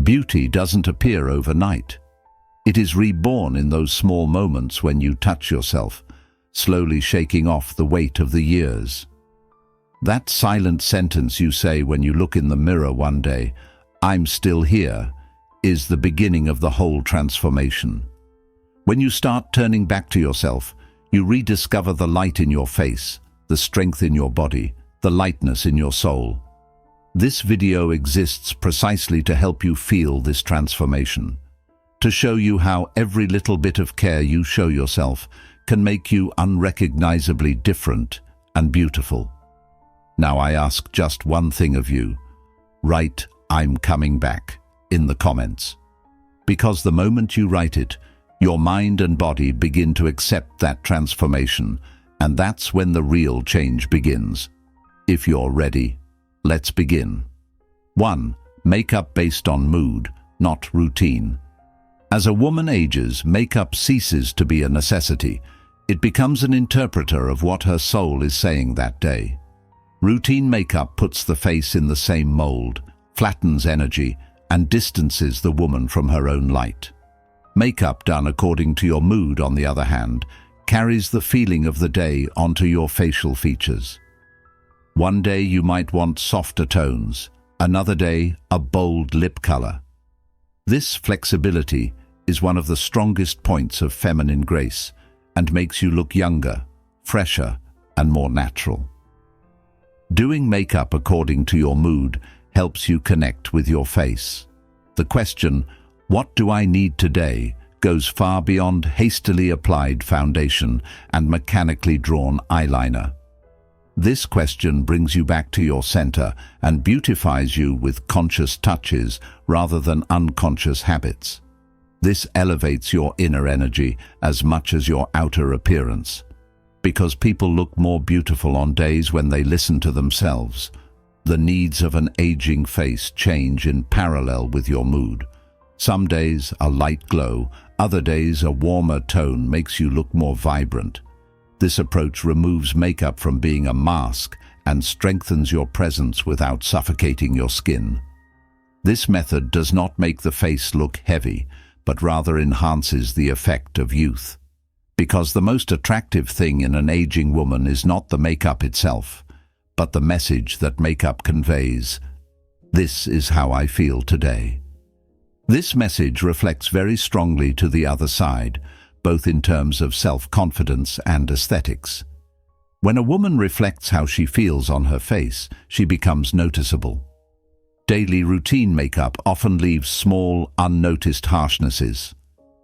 Beauty doesn't appear overnight. It is reborn in those small moments when you touch yourself, slowly shaking off the weight of the years. That silent sentence you say when you look in the mirror one day, "I'm still here," is the beginning of the whole transformation. When you start turning back to yourself, you rediscover the light in your face, the strength in your body, the lightness in your soul. This video exists precisely to help you feel this transformation, to show you how every little bit of care you show yourself can make you unrecognizably different and beautiful. Now I ask just one thing of you. Write "I'm coming back" in the comments. Because the moment you write it, your mind and body begin to accept that transformation, and that's when the real change begins. If you're ready, let's begin. 1. Makeup based on mood, not routine. As a woman ages, makeup ceases to be a necessity. It becomes an interpreter of what her soul is saying that day. Routine makeup puts the face in the same mold, flattens energy, and distances the woman from her own light. Makeup done according to your mood, on the other hand, carries the feeling of the day onto your facial features. One day you might want softer tones, another day a bold lip color. This flexibility is one of the strongest points of feminine grace and makes you look younger, fresher, and more natural. Doing makeup according to your mood helps you connect with your face. The question, "What do I need today?" goes far beyond hastily applied foundation and mechanically drawn eyeliner. This question brings you back to your center and beautifies you with conscious touches rather than unconscious habits. This elevates your inner energy as much as your outer appearance, because people look more beautiful on days when they listen to themselves. The needs of an aging face change in parallel with your mood. Some days a light glow, other days a warmer tone makes you look more vibrant. This approach removes makeup from being a mask and strengthens your presence without suffocating your skin. This method does not make the face look heavy, but rather enhances the effect of youth. Because the most attractive thing in an aging woman is not the makeup itself, but the message that makeup conveys. This is how I feel today. This message reflects very strongly to the other side, both in terms of self-confidence and aesthetics. When a woman reflects how she feels on her face, she becomes noticeable. Daily routine makeup often leaves small, unnoticed harshnesses.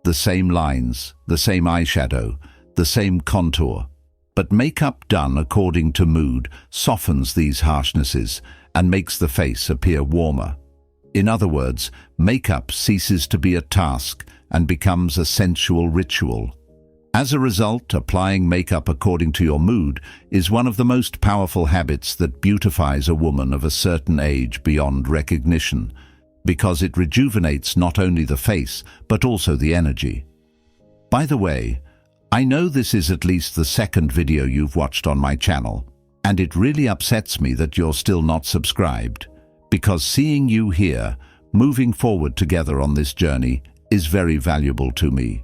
The same lines, the same eyeshadow, the same contour. But makeup done according to mood softens these harshnesses and makes the face appear warmer. In other words, makeup ceases to be a task and becomes a sensual ritual. As a result, applying makeup according to your mood is one of the most powerful habits that beautifies a woman of a certain age beyond recognition, because it rejuvenates not only the face, but also the energy. By the way, I know this is at least the second video you've watched on my channel, and it really upsets me that you're still not subscribed, because seeing you here, moving forward together on this journey, is very valuable to me.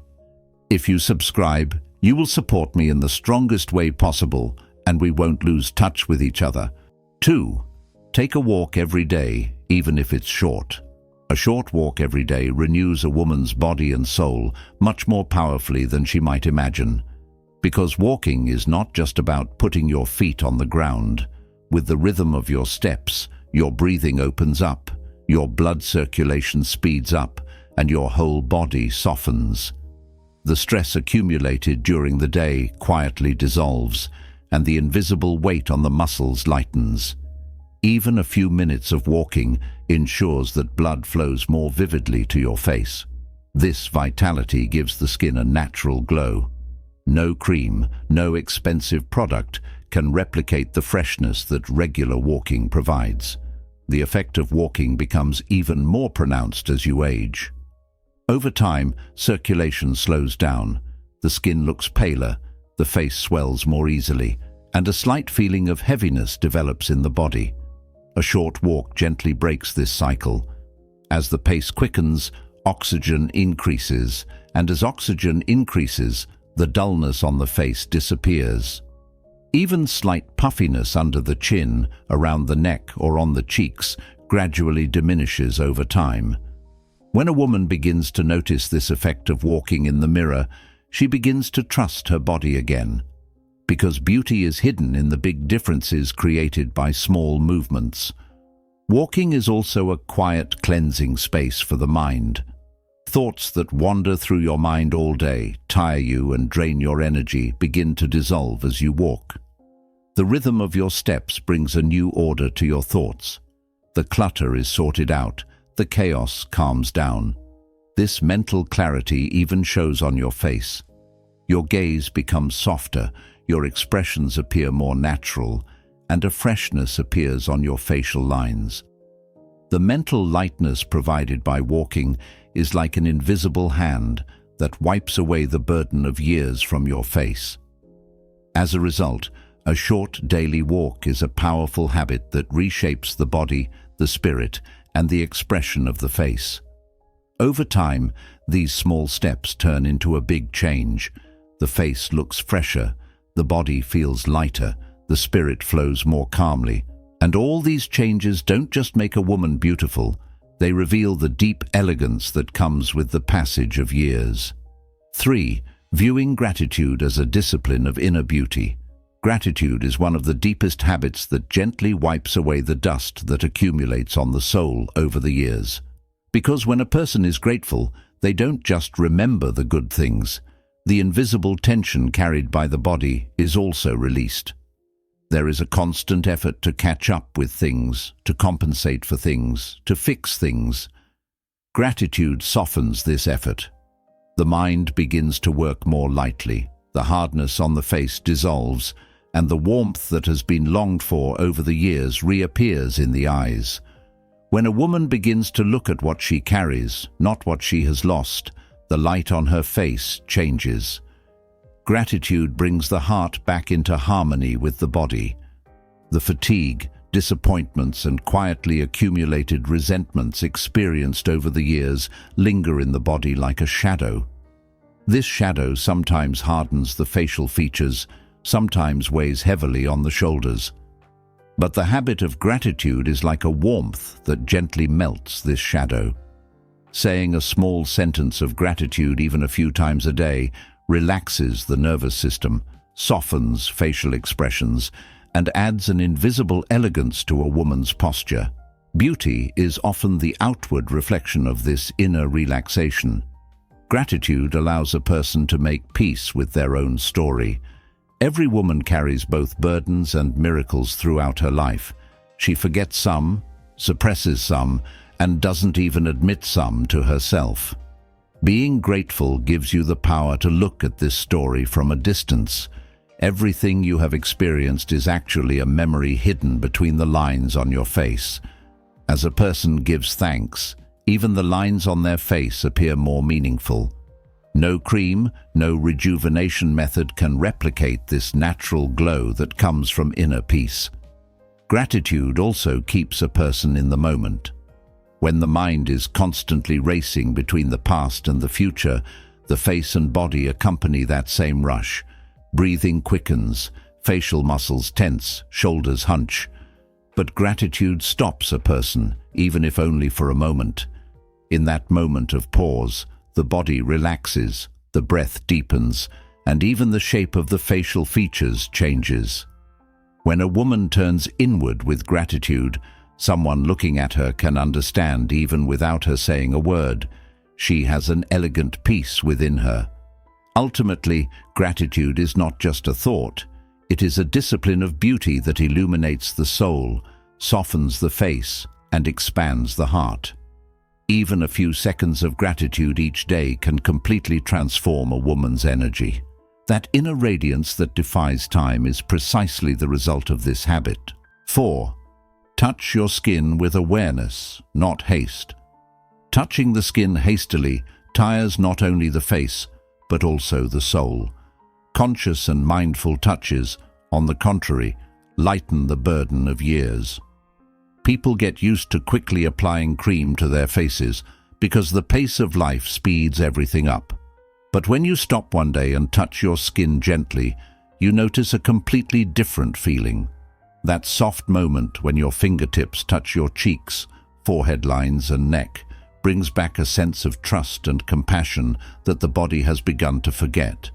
If you subscribe, you will support me in the strongest way possible, and we won't lose touch with each other. 2. Take a walk every day, even if it's short. A short walk every day renews a woman's body and soul much more powerfully than she might imagine. Because walking is not just about putting your feet on the ground. With the rhythm of your steps, your breathing opens up, your blood circulation speeds up, and your whole body softens. The stress accumulated during the day quietly dissolves, and the invisible weight on the muscles lightens. Even a few minutes of walking ensures that blood flows more vividly to your face. This vitality gives the skin a natural glow. No cream, no expensive product can replicate the freshness that regular walking provides. The effect of walking becomes even more pronounced as you age. Over time, circulation slows down, the skin looks paler, the face swells more easily, and a slight feeling of heaviness develops in the body. A short walk gently breaks this cycle. As the pace quickens, oxygen increases, and as oxygen increases, the dullness on the face disappears. Even slight puffiness under the chin, around the neck or on the cheeks gradually diminishes over time. When a woman begins to notice this effect of walking in the mirror, she begins to trust her body again, because beauty is hidden in the big differences created by small movements. Walking is also a quiet, cleansing space for the mind. Thoughts that wander through your mind all day, tire you and drain your energy, begin to dissolve as you walk. The rhythm of your steps brings a new order to your thoughts. The clutter is sorted out, the chaos calms down. This mental clarity even shows on your face. Your gaze becomes softer, your expressions appear more natural, and a freshness appears on your facial lines. The mental lightness provided by walking is like an invisible hand that wipes away the burden of years from your face. As a result, a short daily walk is a powerful habit that reshapes the body, the spirit, and the expression of the face. Over time, these small steps turn into a big change. The face looks fresher, the body feels lighter, the spirit flows more calmly. And all these changes don't just make a woman beautiful, they reveal the deep elegance that comes with the passage of years. 3. Viewing gratitude as a discipline of inner beauty. Gratitude is one of the deepest habits that gently wipes away the dust that accumulates on the soul over the years. Because when a person is grateful, they don't just remember the good things. The invisible tension carried by the body is also released. There is a constant effort to catch up with things, to compensate for things, to fix things. Gratitude softens this effort. The mind begins to work more lightly, the hardness on the face dissolves, and the warmth that has been longed for over the years reappears in the eyes. When a woman begins to look at what she carries, not what she has lost, the light on her face changes. Gratitude brings the heart back into harmony with the body. The fatigue, disappointments, and quietly accumulated resentments experienced over the years linger in the body like a shadow. This shadow sometimes hardens the facial features, sometimes weighs heavily on the shoulders. But the habit of gratitude is like a warmth that gently melts this shadow. Saying a small sentence of gratitude even a few times a day relaxes the nervous system, softens facial expressions, and adds an invisible elegance to a woman's posture. Beauty is often the outward reflection of this inner relaxation. Gratitude allows a person to make peace with their own story. Every woman carries both burdens and miracles throughout her life. She forgets some, suppresses some, and doesn't even admit some to herself. Being grateful gives you the power to look at this story from a distance. Everything you have experienced is actually a memory hidden between the lines on your face. As a person gives thanks, even the lines on their face appear more meaningful. No cream, no rejuvenation method can replicate this natural glow that comes from inner peace. Gratitude also keeps a person in the moment. When the mind is constantly racing between the past and the future, the face and body accompany that same rush. Breathing quickens, facial muscles tense, shoulders hunch. But gratitude stops a person, even if only for a moment. In that moment of pause, the body relaxes, the breath deepens, and even the shape of the facial features changes. When a woman turns inward with gratitude, someone looking at her can understand even without her saying a word. She has an elegant peace within her. Ultimately, gratitude is not just a thought. It is a discipline of beauty that illuminates the soul, softens the face, and expands the heart. Even a few seconds of gratitude each day can completely transform a woman's energy. That inner radiance that defies time is precisely the result of this habit. 4. Touch your skin with awareness, not haste. Touching the skin hastily tires not only the face, but also the soul. Conscious and mindful touches, on the contrary, lighten the burden of years. people get used to quickly applying cream to their faces because the pace of life speeds everything up. But when you stop one day and touch your skin gently, you notice a completely different feeling. That soft moment when your fingertips touch your cheeks, forehead lines and neck brings back a sense of trust and compassion that the body has begun to forget.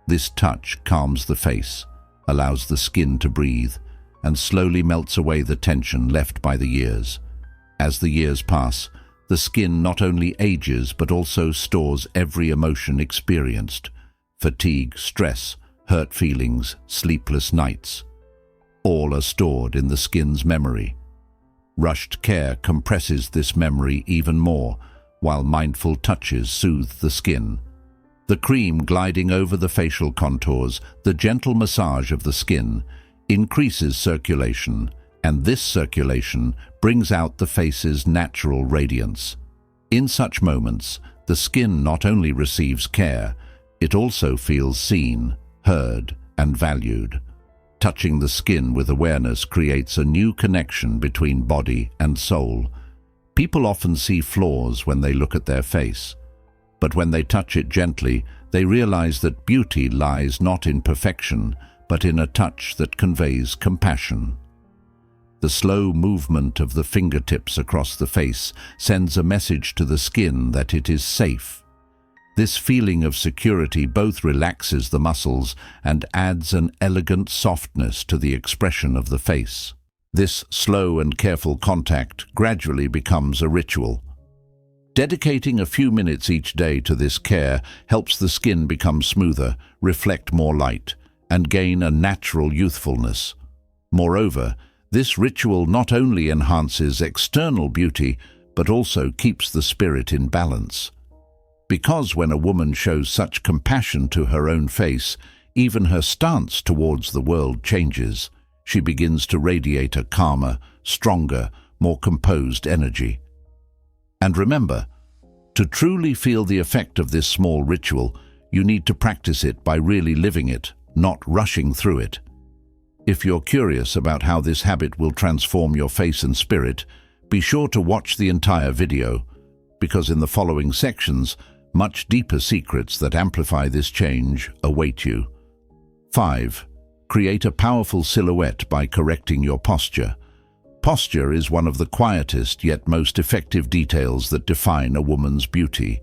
This touch calms the face, allows the skin to breathe, and slowly melts away the tension left by the years. As the years pass, the skin not only ages but also stores every emotion experienced: fatigue, stress, hurt feelings, sleepless nights. All are stored in the skin's memory. Rushed care compresses this memory even more, while mindful touches soothe the skin. The cream gliding over the facial contours, the gentle massage of the skin, increases circulation, and this circulation brings out the face's natural radiance. In such moments, the skin not only receives care, it also feels seen, heard, and valued. Touching the skin with awareness creates a new connection between body and soul. People often see flaws when they look at their face, but when they touch it gently, they realize that beauty lies not in perfection, but in a touch that conveys compassion. The slow movement of the fingertips across the face sends a message to the skin that it is safe. This feeling of security both relaxes the muscles and adds an elegant softness to the expression of the face. This slow and careful contact gradually becomes a ritual. Dedicating a few minutes each day to this care helps the skin become smoother, reflect more light, and gain a natural youthfulness. Moreover, this ritual not only enhances external beauty, but also keeps the spirit in balance. Because when a woman shows such compassion to her own face, even her stance towards the world changes. She begins to radiate a calmer, stronger, more composed energy. And remember, to truly feel the effect of this small ritual, you need to practice it by really living it, not rushing through it. If you're curious about how this habit will transform your face and spirit, be sure to watch the entire video, because in the following sections, much deeper secrets that amplify this change await you. 5. Create a powerful silhouette by correcting your posture. Posture is one of the quietest yet most effective details that define a woman's beauty.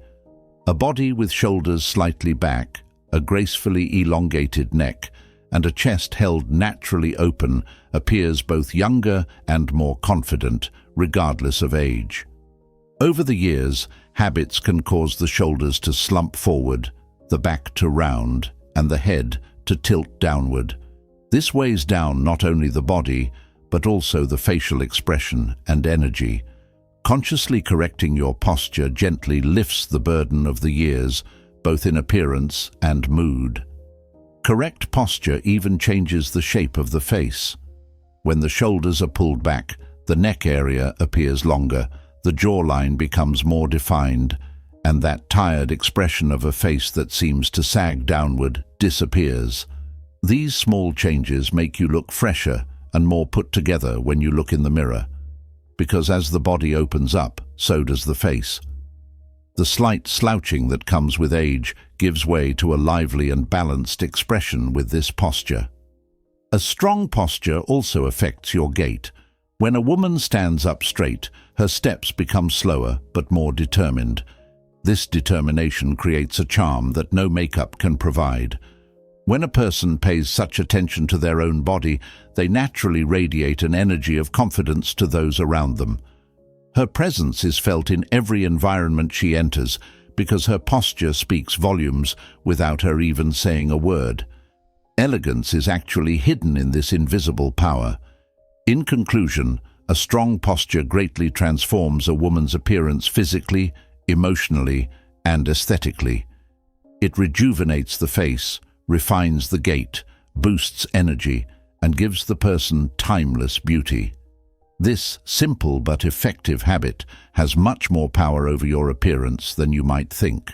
A body with shoulders slightly back, a gracefully elongated neck, and a chest held naturally open appears both younger and more confident, regardless of age. Over the years, habits can cause the shoulders to slump forward, the back to round, and the head to tilt downward. This weighs down not only the body, but also the facial expression and energy. Consciously correcting your posture gently lifts the burden of the years, both in appearance and mood. Correct posture even changes the shape of the face. When the shoulders are pulled back, the neck area appears longer, the jawline becomes more defined, and that tired expression of a face that seems to sag downward disappears. These small changes make you look fresher and more put together when you look in the mirror, because as the body opens up, so does the face. The slight slouching that comes with age gives way to a lively and balanced expression with this posture. A strong posture also affects your gait. When a woman stands up straight, her steps become slower but more determined. This determination creates a charm that no makeup can provide. When a person pays such attention to their own body, they naturally radiate an energy of confidence to those around them. Her presence is felt in every environment she enters because her posture speaks volumes without her even saying a word. Elegance is actually hidden in this invisible power. In conclusion, a strong posture greatly transforms a woman's appearance physically, emotionally, and aesthetically. It rejuvenates the face, refines the gait, boosts energy, and gives the person timeless beauty. This simple but effective habit has much more power over your appearance than you might think.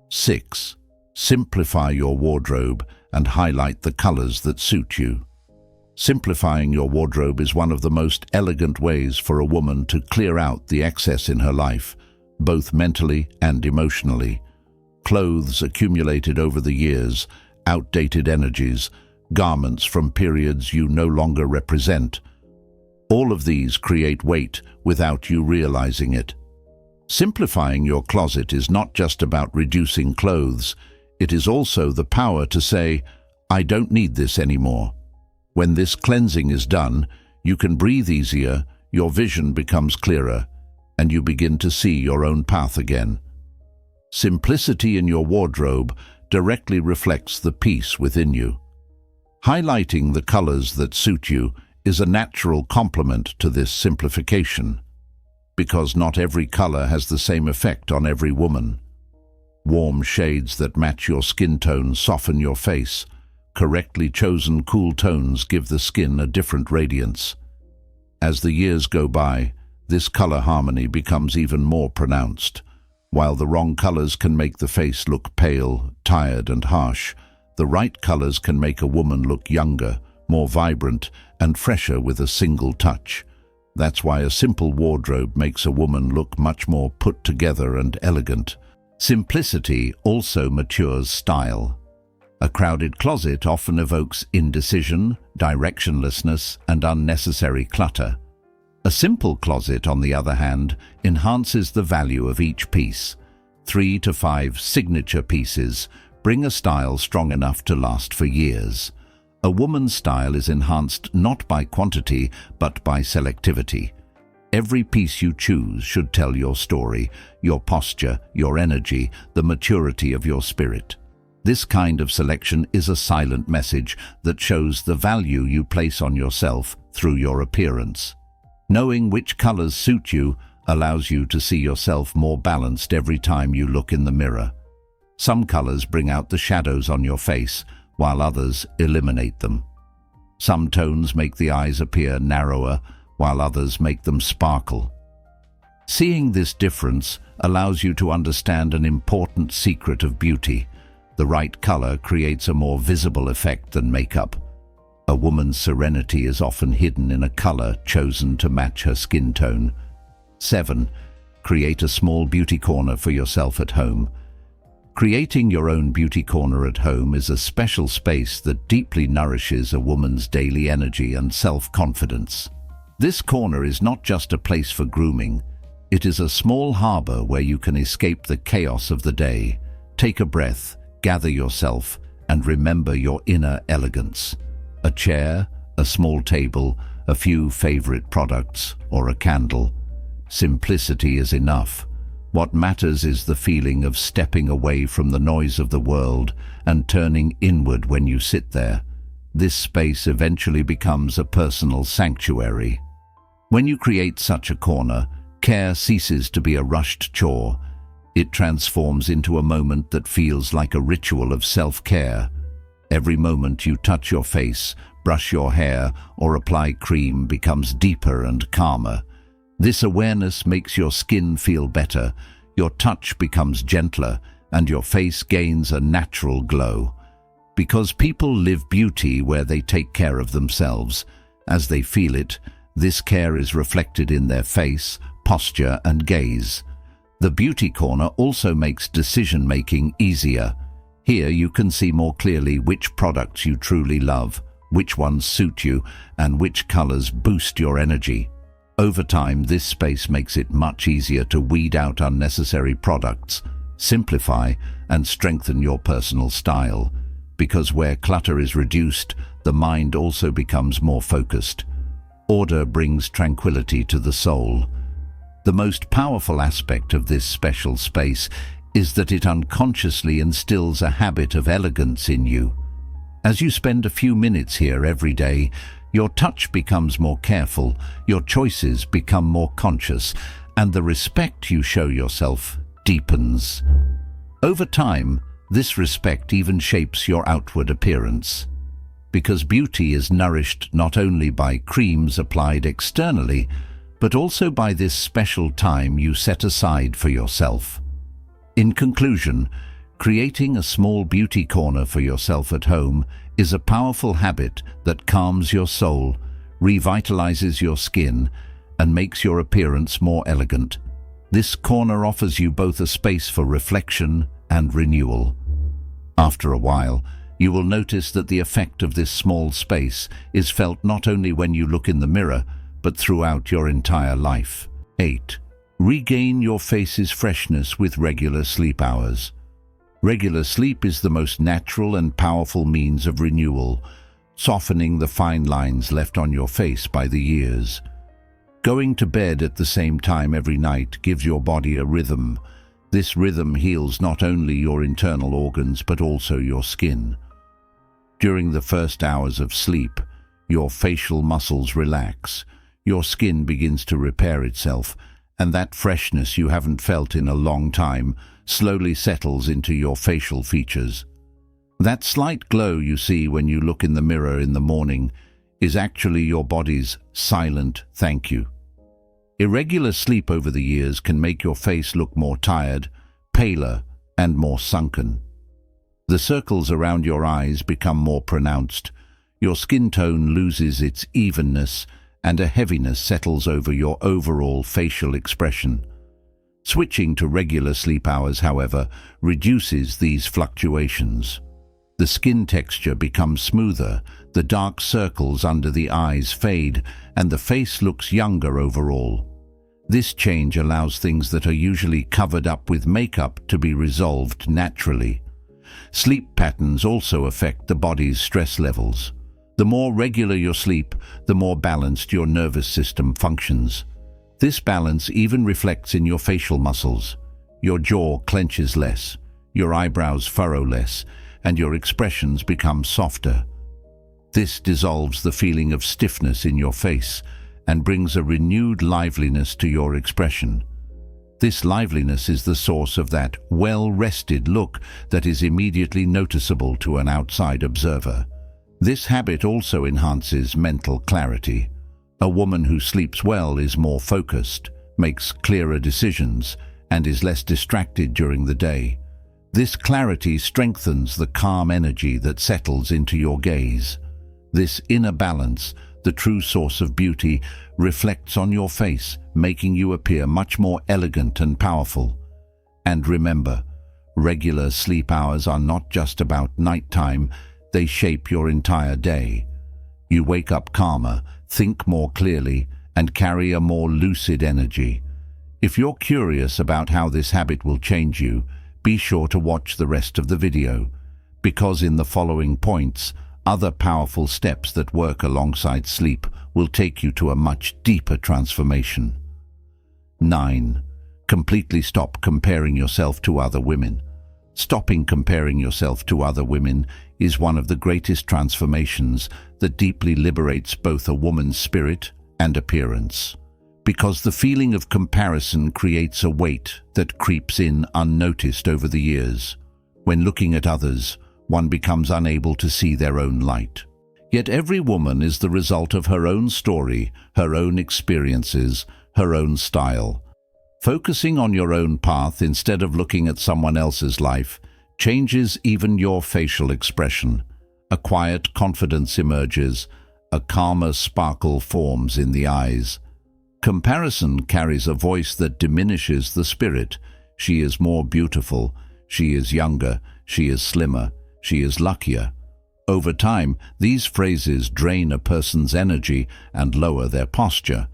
6. Simplify your wardrobe and highlight the colors that suit you. Simplifying your wardrobe is one of the most elegant ways for a woman to clear out the excess in her life, both mentally and emotionally. Clothes accumulated over the years, outdated energies, garments from periods you no longer represent. All of these create weight without you realizing it. Simplifying your closet is not just about reducing clothes, it is also the power to say, "I don't need this anymore." When this cleansing is done, you can breathe easier, your vision becomes clearer, and you begin to see your own path again. Simplicity in your wardrobe directly reflects the peace within you. Highlighting the colors that suit you is a natural complement to this simplification, because not every color has the same effect on every woman. Warm shades that match your skin tone soften your face. Correctly chosen cool tones give the skin a different radiance. As the years go by, this color harmony becomes even more pronounced. While the wrong colors can make the face look pale, tired, and harsh, the right colors can make a woman look younger, more vibrant, and fresher with a single touch. That's why a simple wardrobe makes a woman look much more put together and elegant. Simplicity also matures style. A crowded closet often evokes indecision, directionlessness, and unnecessary clutter. A simple closet, on the other hand, enhances the value of each piece. 3 to 5 signature pieces bring a style strong enough to last for years. A woman's style is enhanced not by quantity, but by selectivity. Every piece you choose should tell your story, your posture, your energy, the maturity of your spirit. This kind of selection is a silent message that shows the value you place on yourself through your appearance. Knowing which colors suit you allows you to see yourself more balanced every time you look in the mirror. Some colors bring out the shadows on your face, while others eliminate them. Some tones make the eyes appear narrower, while others make them sparkle. Seeing this difference allows you to understand an important secret of beauty. The right color creates a more visible effect than makeup. A woman's serenity is often hidden in a color chosen to match her skin tone. 7. Create a small beauty corner for yourself at home. Creating your own beauty corner at home is a special space that deeply nourishes a woman's daily energy and self-confidence. This corner is not just a place for grooming. It is a small harbor where you can escape the chaos of the day. Take a breath, gather yourself, and remember your inner elegance. A chair, a small table, a few favorite products, or a candle. Simplicity is enough. What matters is the feeling of stepping away from the noise of the world and turning inward when you sit there. This space eventually becomes a personal sanctuary. When you create such a corner, care ceases to be a rushed chore. It transforms into a moment that feels like a ritual of self-care. Every moment you touch your face, brush your hair, or apply cream becomes deeper and calmer. This awareness makes your skin feel better, your touch becomes gentler, and your face gains a natural glow. Because people live beauty where they take care of themselves. As they feel it, this care is reflected in their face, posture, and gaze. The beauty corner also makes decision-making easier. Here you can see more clearly which products you truly love, which ones suit you, and which colors boost your energy. Over time, this space makes it much easier to weed out unnecessary products, simplify, and strengthen your personal style. Because where clutter is reduced, the mind also becomes more focused. Order brings tranquility to the soul. The most powerful aspect of this special space is that it unconsciously instills a habit of elegance in you. As you spend a few minutes here every day, your touch becomes more careful, your choices become more conscious, and the respect you show yourself deepens. Over time, this respect even shapes your outward appearance. Because beauty is nourished not only by creams applied externally, but also by this special time you set aside for yourself. In conclusion, Creating a small beauty corner for yourself at home is a powerful habit that calms your soul, revitalizes your skin, and makes your appearance more elegant. This corner offers you both a space for reflection and renewal. After a while, you will notice that the effect of this small space is felt not only when you look in the mirror, but throughout your entire life. 8. Regain your face's freshness with regular sleep hours. Regular sleep is the most natural and powerful means of renewal, softening the fine lines left on your face by the years. Going to bed at the same time every night gives your body a rhythm. This rhythm heals not only your internal organs but also your skin. During the first hours of sleep, your facial muscles relax, your skin begins to repair itself, and that freshness you haven't felt in a long time slowly settles into your facial features. That slight glow you see when you look in the mirror in the morning is actually your body's silent thank you. Irregular sleep over the years can make your face look more tired, paler, and more sunken. The circles around your eyes become more pronounced, your skin tone loses its evenness, and a heaviness settles over your overall facial expression. Switching to regular sleep hours, however, reduces these fluctuations. The skin texture becomes smoother, the dark circles under the eyes fade, and the face looks younger overall. This change allows things that are usually covered up with makeup to be resolved naturally. Sleep patterns also affect the body's stress levels. The more regular your sleep, the more balanced your nervous system functions. This balance even reflects in your facial muscles. Your jaw clenches less, your eyebrows furrow less, and your expressions become softer. This dissolves the feeling of stiffness in your face and brings a renewed liveliness to your expression. This liveliness is the source of that well-rested look that is immediately noticeable to an outside observer. This habit also enhances mental clarity. A woman who sleeps well is more focused, makes clearer decisions, and is less distracted during the day. This clarity strengthens the calm energy that settles into your gaze. This inner balance, the true source of beauty, reflects on your face, making you appear much more elegant and powerful. And remember, regular sleep hours are not just about nighttime, they shape your entire day. You wake up calmer, think more clearly, and carry a more lucid energy. If you're curious about how this habit will change you, be sure to watch the rest of the video, because in the following points, other powerful steps that work alongside sleep will take you to a much deeper transformation. 9. Completely stop comparing yourself to other women. Stopping comparing yourself to other women is one of the greatest transformations that deeply liberates both a woman's spirit and appearance. Because the feeling of comparison creates a weight that creeps in unnoticed over the years. When looking at others, one becomes unable to see their own light. Yet every woman is the result of her own story, her own experiences, her own style. Focusing on your own path instead of looking at someone else's life changes even your facial expression. A quiet confidence emerges, a calmer sparkle forms in the eyes. Comparison carries a voice that diminishes the spirit. She is more beautiful, she is younger, she is slimmer, she is luckier. Over time, these phrases drain a person's energy and lower their posture.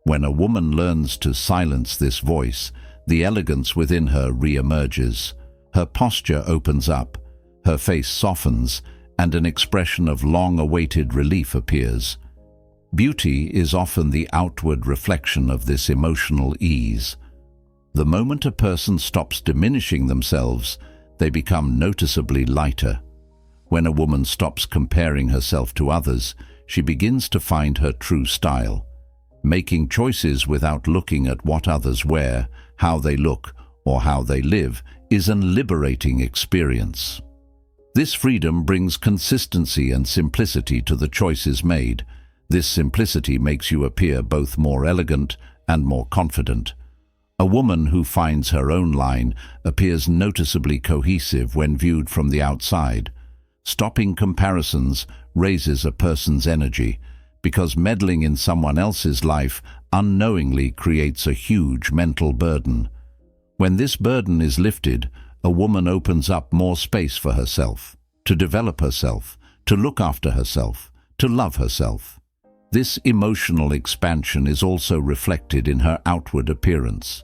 When a woman learns to silence this voice, the elegance within her re-emerges. Her posture opens up, her face softens, and an expression of long-awaited relief appears. Beauty is often the outward reflection of this emotional ease. The moment a person stops diminishing themselves, they become noticeably lighter. When a woman stops comparing herself to others, she begins to find her true style. Making choices without looking at what others wear, how they look, or how they live is a liberating experience. This freedom brings consistency and simplicity to the choices made. This simplicity makes you appear both more elegant and more confident. A woman who finds her own line appears noticeably cohesive when viewed from the outside. Stopping comparisons raises a person's energy, because meddling in someone else's life unknowingly creates a huge mental burden. When this burden is lifted, a woman opens up more space for herself, to develop herself, to look after herself, to love herself. This emotional expansion is also reflected in her outward appearance.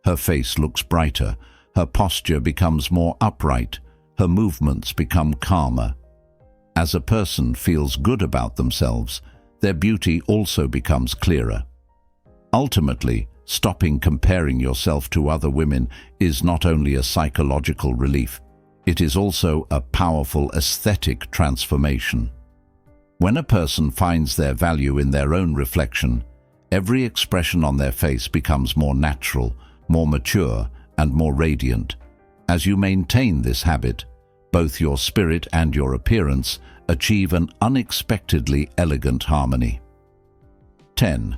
Her face looks brighter, her posture becomes more upright, her movements become calmer. As a person feels good about themselves, their beauty also becomes clearer. Ultimately, stopping comparing yourself to other women is not only a psychological relief, it is also a powerful aesthetic transformation. When a person finds their value in their own reflection, every expression on their face becomes more natural, more mature, and more radiant. As you maintain this habit, both your spirit and your appearance achieve an unexpectedly elegant harmony. 10.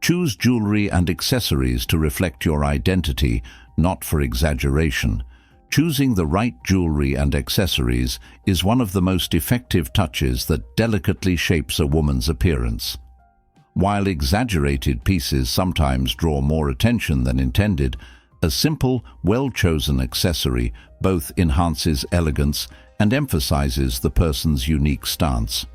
Choose jewelry and accessories to reflect your identity, not for exaggeration. Choosing the right jewelry and accessories is one of the most effective touches that delicately shapes a woman's appearance. While exaggerated pieces sometimes draw more attention than intended, a simple, well-chosen accessory both enhances elegance and emphasizes the person's unique stance.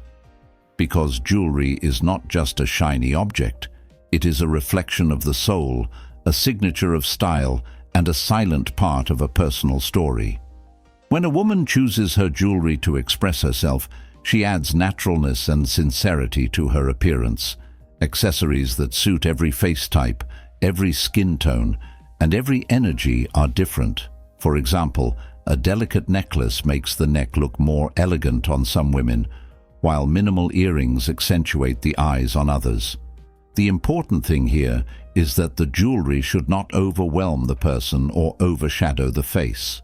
Because jewelry is not just a shiny object, it is a reflection of the soul, a signature of style, and a silent part of a personal story. When a woman chooses her jewelry to express herself, she adds naturalness and sincerity to her appearance. Accessories that suit every face type, every skin tone, and every energy are different. For example, a delicate necklace makes the neck look more elegant on some women, while minimal earrings accentuate the eyes on others. The important thing here is that the jewelry should not overwhelm the person or overshadow the face.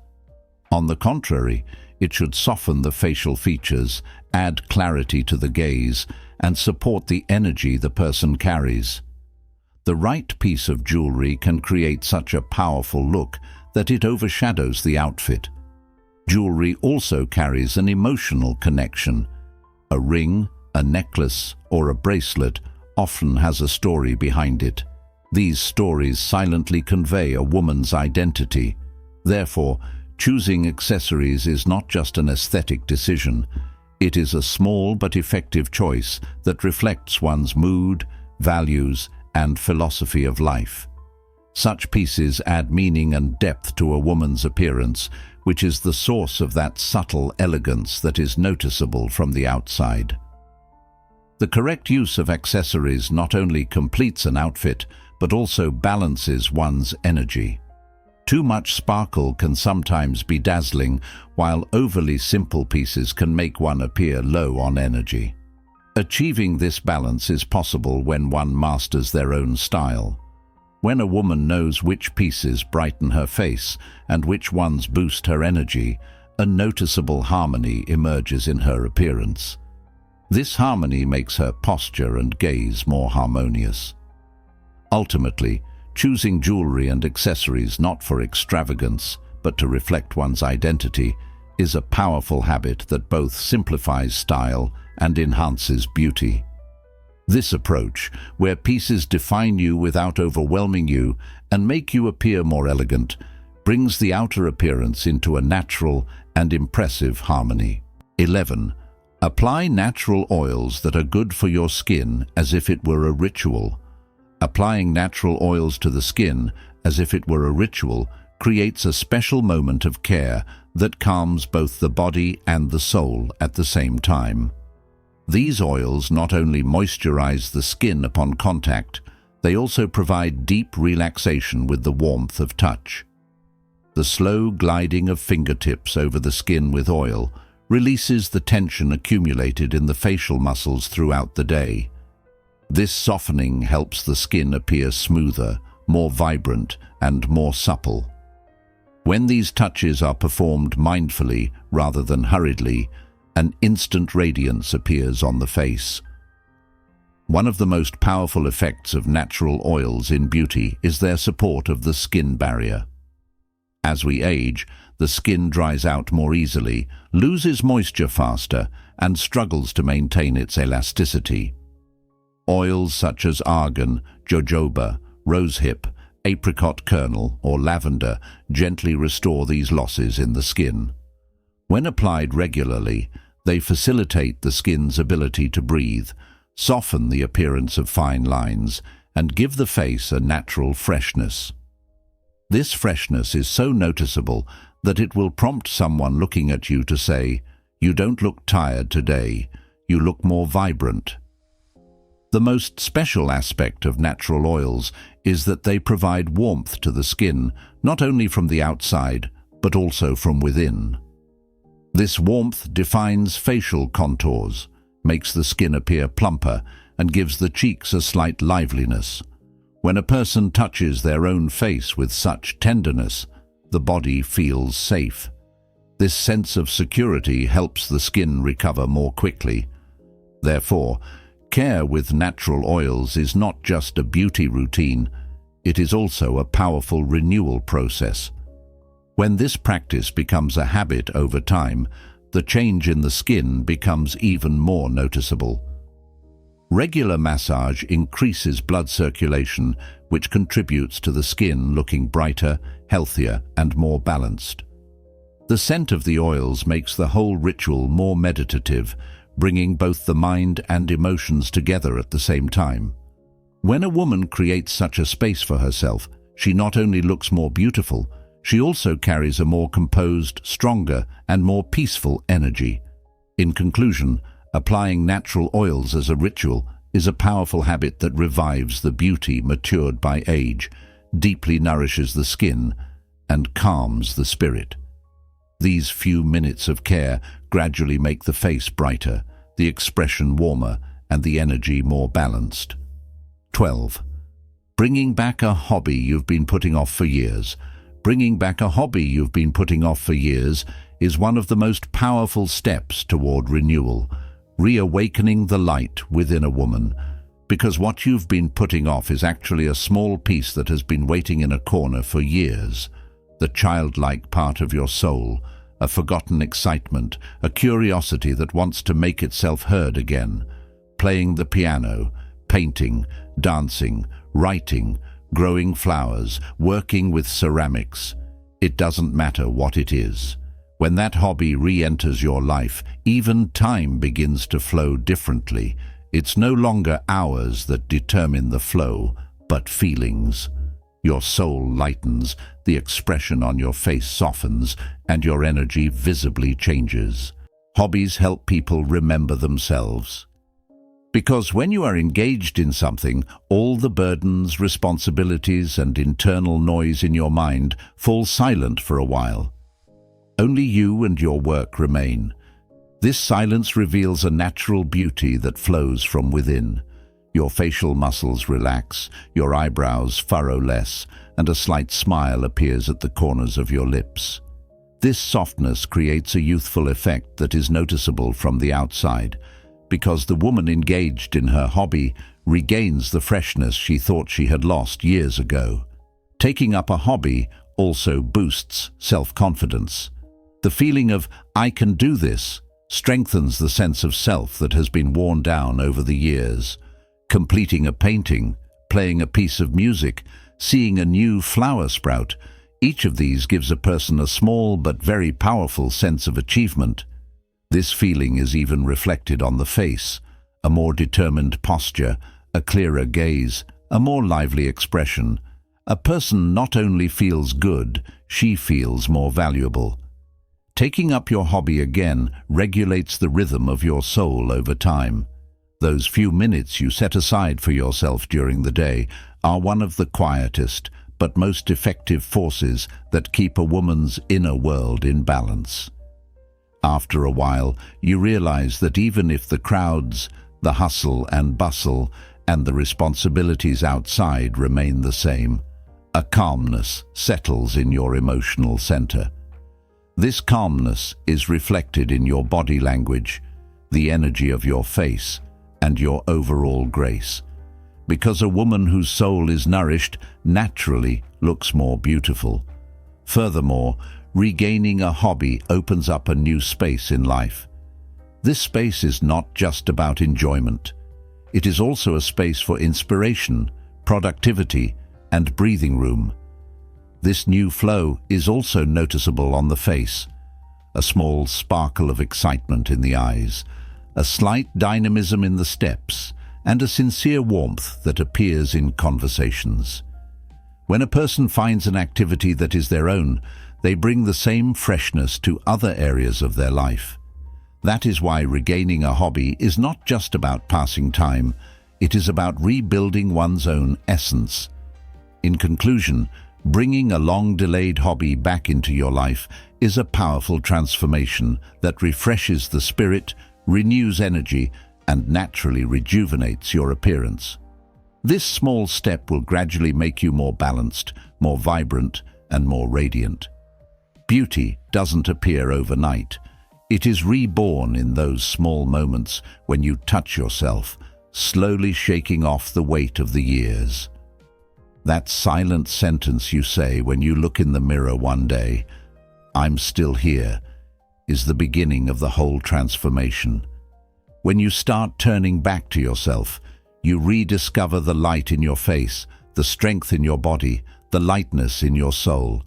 On the contrary, it should soften the facial features, add clarity to the gaze, and support the energy the person carries. The right piece of jewelry can create such a powerful look that it overshadows the outfit. Jewelry also carries an emotional connection. A ring, a necklace, or a bracelet often has a story behind it. These stories silently convey a woman's identity. Therefore, choosing accessories is not just an aesthetic decision. It is a small but effective choice that reflects one's mood, values, and philosophy of life. Such pieces add meaning and depth to a woman's appearance, which is the source of that subtle elegance that is noticeable from the outside. The correct use of accessories not only completes an outfit, but also balances one's energy. Too much sparkle can sometimes be dazzling, while overly simple pieces can make one appear low on energy. Achieving this balance is possible when one masters their own style. When a woman knows which pieces brighten her face and which ones boost her energy, a noticeable harmony emerges in her appearance. This harmony makes her posture and gaze more harmonious. Ultimately, choosing jewelry and accessories not for extravagance, but to reflect one's identity, is a powerful habit that both simplifies style and enhances beauty. This approach, where pieces define you without overwhelming you and make you appear more elegant, brings the outer appearance into a natural and impressive harmony. 11. Apply natural oils that are good for your skin as if it were a ritual. Applying natural oils to the skin as if it were a ritual creates a special moment of care that calms both the body and the soul at the same time. These oils not only moisturize the skin upon contact, they also provide deep relaxation with the warmth of touch. The slow gliding of fingertips over the skin with oil releases the tension accumulated in the facial muscles throughout the day. This softening helps the skin appear smoother, more vibrant, and more supple. When these touches are performed mindfully rather than hurriedly, an instant radiance appears on the face. One of the most powerful effects of natural oils in beauty is their support of the skin barrier. As we age, the skin dries out more easily, loses moisture faster, and struggles to maintain its elasticity. Oils such as argan, jojoba, rosehip, apricot kernel, or lavender gently restore these losses in the skin. When applied regularly, they facilitate the skin's ability to breathe, soften the appearance of fine lines, and give the face a natural freshness. This freshness is so noticeable that it will prompt someone looking at you to say, "You don't look tired today, you look more vibrant." The most special aspect of natural oils is that they provide warmth to the skin, not only from the outside, but also from within. This warmth defines facial contours, makes the skin appear plumper, and gives the cheeks a slight liveliness. When a person touches their own face with such tenderness, the body feels safe. This sense of security helps the skin recover more quickly. Therefore, care with natural oils is not just a beauty routine, it is also a powerful renewal process. When this practice becomes a habit over time, the change in the skin becomes even more noticeable. Regular massage increases blood circulation, which contributes to the skin looking brighter, healthier, and more balanced. The scent of the oils makes the whole ritual more meditative, bringing both the mind and emotions together at the same time. When a woman creates such a space for herself, she not only looks more beautiful, she also carries a more composed, stronger, and more peaceful energy. In conclusion, applying natural oils as a ritual is a powerful habit that revives the beauty matured by age, deeply nourishes the skin, and calms the spirit. These few minutes of care gradually make the face brighter, the expression warmer, and the energy more balanced. 12. Bringing back a hobby you've been putting off for years. Bringing back a hobby you've been putting off for years is one of the most powerful steps toward renewal, reawakening the light within a woman, because what you've been putting off is actually a small piece that has been waiting in a corner for years. The childlike part of your soul, a forgotten excitement, a curiosity that wants to make itself heard again. Playing the piano, painting, dancing, writing, growing flowers, working with ceramics. It doesn't matter what it is. When that hobby re-enters your life, even time begins to flow differently. It's no longer hours that determine the flow, but feelings. Your soul lightens, the expression on your face softens, and your energy visibly changes. Hobbies help people remember themselves. Because when you are engaged in something, all the burdens, responsibilities, and internal noise in your mind fall silent for a while. Only you and your work remain. This silence reveals a natural beauty that flows from within. Your facial muscles relax, your eyebrows furrow less, and a slight smile appears at the corners of your lips. This softness creates a youthful effect that is noticeable from the outside, because the woman engaged in her hobby regains the freshness she thought she had lost years ago. Taking up a hobby also boosts self-confidence. The feeling of "I can do this" strengthens the sense of self that has been worn down over the years. Completing a painting, playing a piece of music, seeing a new flower sprout, each of these gives a person a small but very powerful sense of achievement. This feeling is even reflected on the face, a more determined posture, a clearer gaze, a more lively expression. A person not only feels good, she feels more valuable. Taking up your hobby again regulates the rhythm of your soul over time. Those few minutes you set aside for yourself during the day are one of the quietest but most effective forces that keep a woman's inner world in balance. After a while, you realize that even if the crowds, the hustle and bustle, and the responsibilities outside remain the same, a calmness settles in your emotional center. This calmness is reflected in your body language, the energy of your face, and your overall grace. Because a woman whose soul is nourished naturally looks more beautiful. Furthermore, regaining a hobby opens up a new space in life. This space is not just about enjoyment. It is also a space for inspiration, productivity, and breathing room. This new flow is also noticeable on the face. A small sparkle of excitement in the eyes, a slight dynamism in the steps, and a sincere warmth that appears in conversations. When a person finds an activity that is their own, they bring the same freshness to other areas of their life. That is why regaining a hobby is not just about passing time, it is about rebuilding one's own essence. In conclusion, bringing a long-delayed hobby back into your life is a powerful transformation that refreshes the spirit, renews energy, and naturally rejuvenates your appearance. This small step will gradually make you more balanced, more vibrant, and more radiant. Beauty doesn't appear overnight. It is reborn in those small moments when you touch yourself, slowly shaking off the weight of the years. That silent sentence you say when you look in the mirror one day, "I'm still here," is the beginning of the whole transformation. When you start turning back to yourself, you rediscover the light in your face, the strength in your body, the lightness in your soul.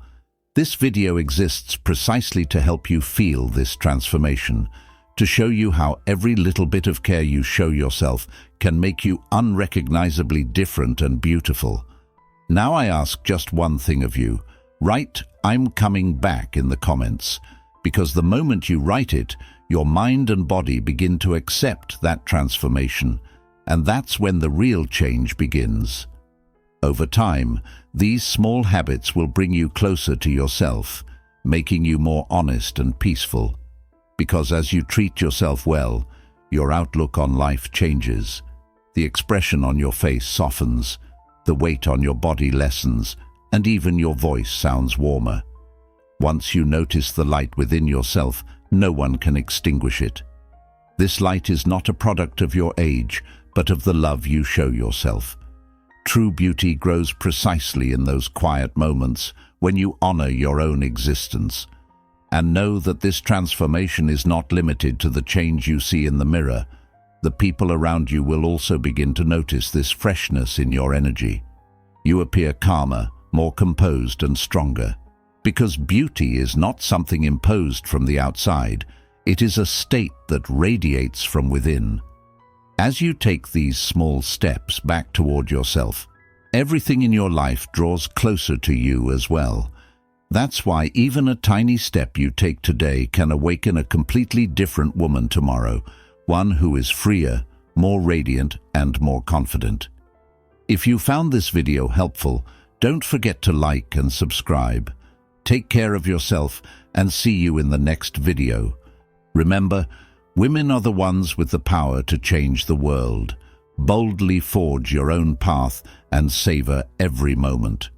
This video exists precisely to help you feel this transformation, to show you how every little bit of care you show yourself can make you unrecognizably different and beautiful. Now I ask just one thing of you. Write "I'm coming back" in the comments, because the moment you write it, your mind and body begin to accept that transformation, and that's when the real change begins. Over time, these small habits will bring you closer to yourself, making you more honest and peaceful. Because as you treat yourself well, your outlook on life changes. The expression on your face softens, the weight on your body lessens, and even your voice sounds warmer. Once you notice the light within yourself, no one can extinguish it. This light is not a product of your age, but of the love you show yourself. True beauty grows precisely in those quiet moments when you honor your own existence. And know that this transformation is not limited to the change you see in the mirror. The people around you will also begin to notice this freshness in your energy. You appear calmer, more composed and stronger. Because beauty is not something imposed from the outside, it is a state that radiates from within. As you take these small steps back toward yourself, everything in your life draws closer to you as well. That's why even a tiny step you take today can awaken a completely different woman tomorrow, one who is freer, more radiant, and more confident. If you found this video helpful, don't forget to like and subscribe. Take care of yourself and see you in the next video. Remember, women are the ones with the power to change the world. Boldly forge your own path and savor every moment.